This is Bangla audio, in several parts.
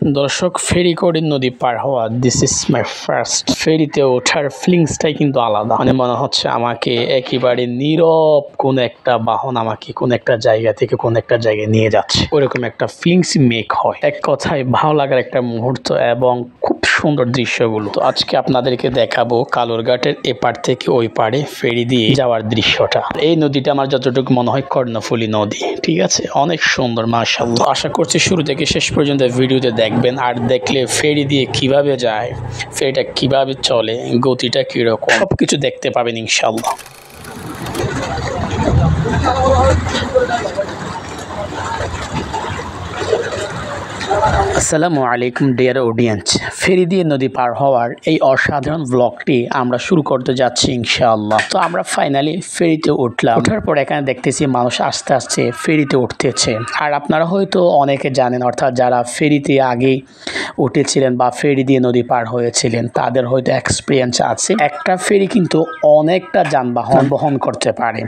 দর্শক, ফেরি করে নদী পার হওয়া দিস ইজ মাই ফার্স্ট। ফেরিতে ওঠার ফিলিংসটাই কিন্তু আলাদা। মানে মনে হচ্ছে আমাকে একেবারে নীরব কোন একটা বাহন আমাকে কোন একটা জায়গা থেকে কোন একটা জায়গায় নিয়ে যাচ্ছে, ওরকম একটা ফিলিংস মেক হয়। এক কথায় ভালো লাগার একটা মুহূর্ত এবং খুব সুন্দর দৃশ্যগুলো। তো আজকে আপনাদেরকে দেখাবো কালুরঘাটের এপার থেকে ওই পারে ফেরি দিয়ে যাওয়ার দৃশ্যটা। এই নদীটা আমার যতটুকু মনে হয় কর্ণফুলী নদী, ঠিক আছে, অনেক সুন্দর মাশাআল্লাহ। আশা করছি শুরু থেকে শেষ পর্যন্ত ভিডিওতে দেখবেন, আর দেখলে ফেরি দিয়ে কিভাবে যায়, ফেরিটা কিভাবে চলে, গতিটা কিরকম, সবকিছু দেখতে পাবেন ইনশাআল্লাহ। আসসালামু আলাইকুম ডিয়ার অডিয়েন্স, ফেরি দিয়ে নদী পার হওয়ার এই অসাধারণ ব্লগটি আমরা শুরু করতে যাচ্ছি ইনশাআল্লাহ। তো আমরা ফাইনালি ফেরিতে উঠলাম। ওঠার পর এখানে দেখতেছি মানুষ আস্তে আস্তে ফেরিতে উঠতেছে। আর আপনারা হয়তো অনেকে জানেন, অর্থাৎ যারা ফেরিতে আগে উঠেছিলেন বা ফেরি দিয়ে নদী পার হয়েছিলেন তাদের হয়তো এক্সপিরিয়েন্স আছে। একটা ফেরি কিন্তু অনেকটা যানবাহন বহন করতে পারে,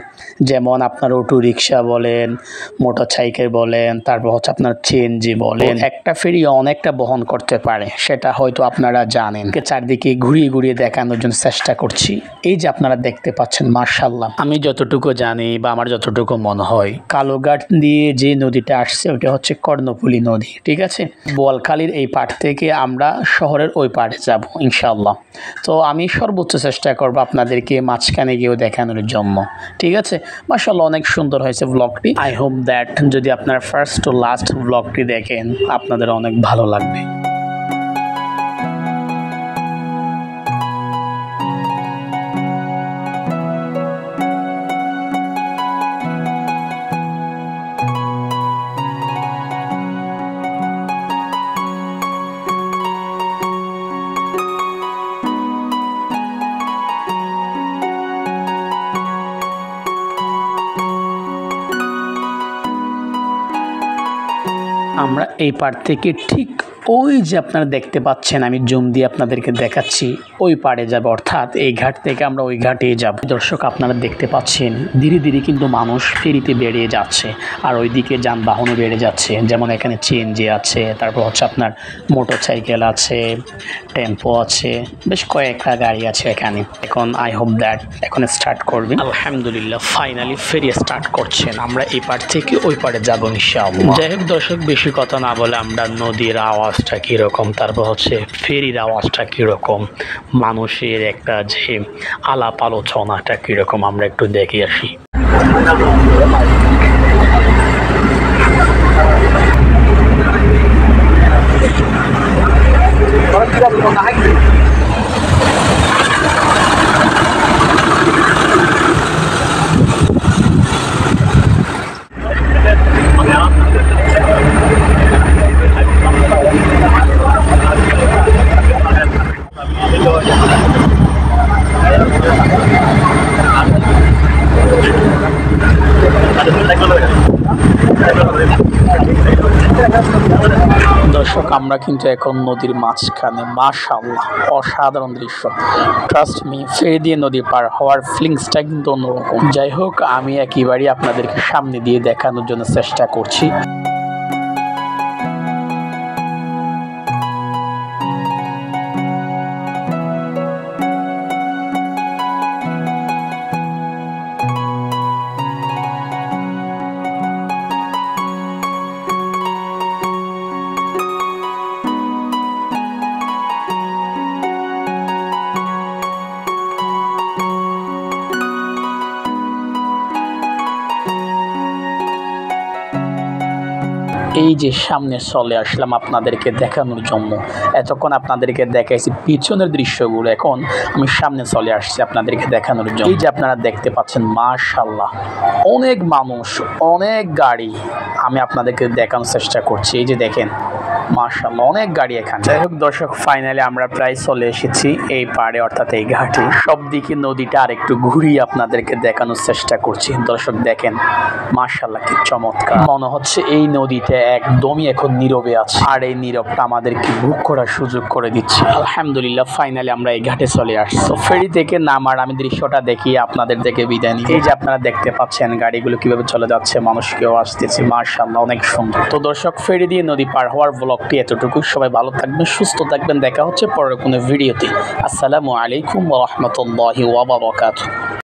যেমন আপনার অটো রিক্সা বলেন, মোটর সাইকেল বলেন, তারপর হচ্ছে আপনার সিএনজি বলেন। একটা ফেরি অনেকটা বহন করতে পারে, সেটা হয়তো আপনারা জানেন। চারদিকে ঘুরিয়ে ঘুরিয়ে দেখানোর জন্য চেষ্টা করছি। এই যে আপনারা দেখতে পাচ্ছেন, মাশাআল্লাহ, আমি যতটুকু জানি বা আমার যতটুকু মনে হয়, কালুরঘাট দিয়ে যে নদীটা আসছে ওটা হচ্ছে কর্ণফুলী নদী, ঠিক আছে। বোয়ালখালীর এই পাট থেকে আমরা শহরের ওই পাড়ে যাব ইনশাআল্লাহ। তো আমি সর্বোচ্চ চেষ্টা করব আপনাদেরকে মাঝখানে গিয়েও দেখানোর জন্য, ঠিক আছে। মাশাআল্লাহ, অনেক সুন্দর হয়েছে ব্লগটি। আই হোপ দ্যাট যদি আপনারা ফার্স্ট টু লাস্ট ব্লগটি দেখেন আপনাদের অনেক ভালো লাগবে। আমরা এই পাড় থেকে ঠিক ওই যে আপনারা দেখতে পাচ্ছেন, আমি জুম দিয়ে আপনাদেরকে দেখাচ্ছি, ওই পাড়ে যাব, অর্থাৎ এই ঘাট থেকে আমরা ওই ঘাটেই যাব। দর্শক, আপনারা দেখতে পাচ্ছেন ধীরে ধীরে কিন্তু মানুষ ফেরিতে বেরিয়ে যাচ্ছে, আর ওইদিকে যানবাহনও বেড়ে যাচ্ছে। যেমন এখানে সিএনজি আছে, তারপর হচ্ছে আপনার মোটর সাইকেল আছে, টেম্পো আছে, বেশ কয়েকটা গাড়ি আছে এখানে। এখন আই হোপ দ্যাট এখন স্টার্ট করবে। আলহামদুলিল্লাহ, ফাইনালি ফেরি স্টার্ট করছেন। আমরা এই পাড় থেকে ওই পাড়ে যাবো ইনশাআল্লাহ। যাই হোক দর্শক, বেশি কথা না বলে আমরা নদীর আওয়াজটা কীরকম, তারপর হচ্ছে ফেরির আওয়াজটা কীরকম, মানুষের একটা যে আলাপ আলোচনাটা কীরকম, আমরা একটু দেখে আসি। দর্শক, আমরা কিন্তু এখন নদীর মাঝখানে। মাশাআল্লাহ, অসাধারণ দৃশ্য। ট্রাস্ট মি, ফেরি দিয়ে নদী পার হওয়ার ফিলিংসটা কিন্তু অন্যরকম। যাই হোক, আমি একেবারেই আপনাদেরকে সামনে দিয়ে দেখানোর জন্য চেষ্টা করছি। এই যে সামনে চলে আসলাম আপনাদেরকে দেখানোর জন্য। এতক্ষণ আপনাদেরকে দেখাইছি পিছনের দৃশ্যগুলো, এখন আমি সামনে চলে আসছি আপনাদেরকে দেখানোর জন্য। এই যে আপনারা দেখতে পাচ্ছেন, মাশাআল্লাহ, অনেক মানুষ, অনেক গাড়ি, আমি আপনাদেরকে দেখানোর চেষ্টা করছি। এই যে দেখেন, মাশাআল্লাহ, অনেক গাড়ি এখানে। যাই হোক দর্শক, ফাইনালি আমরা প্রায় চলে এসেছি এই পাড়ে, অর্থাৎ এই ঘাটে। সব দিকে নদীটা আর একটু ঘুরিয়ে আপনাদেরকে দেখানোর চেষ্টা করছি। দর্শক দেখেন, মাশাআল্লাহ, কি চমৎকার। মনে হচ্ছে এই নদীতে একদমই এখন নীরবে আছে, আর এই নীরবটা আমাদেরকে বুক করার সুযোগ করে দিচ্ছে। আলহামদুলিল্লাহ, ফাইনালি আমরা এই ঘাটে চলে আসছি। ফেরি থেকে নামার আমি দৃশ্যটা দেখিয়ে আপনাদের থেকে বিদায় নিই। এই যে আপনারা দেখতে পাচ্ছেন গাড়িগুলো কিভাবে চলে যাচ্ছে, মানুষ কেউ আসতেছে, মাশাআল্লাহ, অনেক সুন্দর। তো দর্শক, ফেরি দিয়ে নদী পার হওয়ার ব্লগ ব্লগটি এতটুকু। সবাই ভালো থাকবেন, সুস্থ থাকবেন। দেখা হচ্ছে পরের কোনো ভিডিওতে। আসসালামু আলাইকুম ওয়া রাহমাতুল্লাহি ওয়া বারাকাতুহু।